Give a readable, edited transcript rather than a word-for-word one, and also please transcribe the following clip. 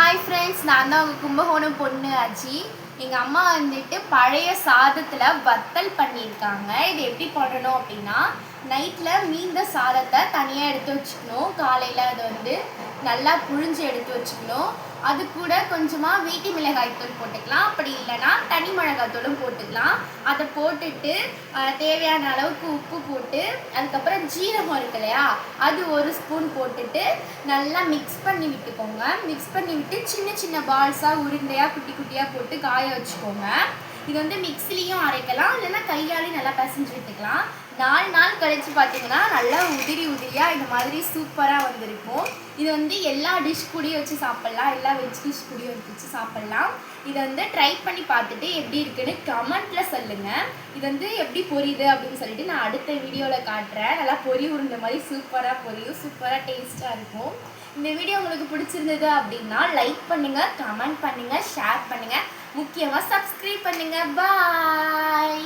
Hi friends, நான் தான் உங்கள் கும்பகோணம் பொண்ணு அஜி. எங்கள் அம்மா வந்துட்டு பழைய சாதத்தில் வத்தல் பண்ணியிருக்காங்க. இது எப்படி பண்ணணும் அப்படின்னா, நைட்டில் மீந்த சாதத்தை தனியாக எடுத்து வச்சுக்கணும். காலையில் அதை நல்லா புழிஞ்சு எடுத்து வச்சுக்கணும். அது கூட கொஞ்சமாக வீட்டு மிளகாய்த்தூள் போட்டுக்கலாம். அப்படி இல்லைன்னா தனி மிளகாய்த்தூளும் போட்டுக்கலாம். அதை போட்டுட்டு தேவையான அளவுக்கு உப்பு போட்டு, அதுக்கப்புறம் ஜீரகம் இருக்கு இல்லையா, அது 1 ஸ்பூன் போட்டுட்டு நல்லா மிக்ஸ் பண்ணி விட்டுக்கோங்க. மிக்ஸ் பண்ணி விட்டு சின்ன சின்ன பால்ஸாக உருண்டையாக குட்டி குட்டியாக போட்டு காய வச்சுக்கோங்க. இது மிக்ஸிலையும் அரைக்கலாம், இல்லைன்னா கையாலையும் நல்லா பிசைஞ்சு விட்டுக்கலாம். 4 நாள் கழித்து பார்த்தீங்கன்னா நல்லா உதிரி உதிரியாக இந்த மாதிரி சூப்பராக வந்திருக்கும். இது எல்லா டிஷ் கூடயும் வச்சு சாப்பிட்லாம், எல்லா வெஜ் டிஷ் கூடயும் வச்சு சாப்பிட்லாம். இதை ட்ரை பண்ணி பார்த்துட்டு எப்படி இருக்குன்னு கமெண்ட்டில் சொல்லுங்கள். இது எப்படி பொரியுது அப்படின்னு சொல்லிட்டு நான் அடுத்த வீடியோவில் காட்டுறேன். நல்லா பொரி உருண்ட மாதிரி சூப்பராக பொரியும், சூப்பராக டேஸ்ட்டாக இருக்கும். இந்த வீடியோ உங்களுக்கு பிடிச்சிருந்தது அப்படின்னா லைக் பண்ணுங்கள், கமெண்ட் பண்ணுங்கள், ஷேர் பண்ணுங்கள், முக்கியமாக சப்ஸ்கிரைப் பண்ணுங்கள். பாய்.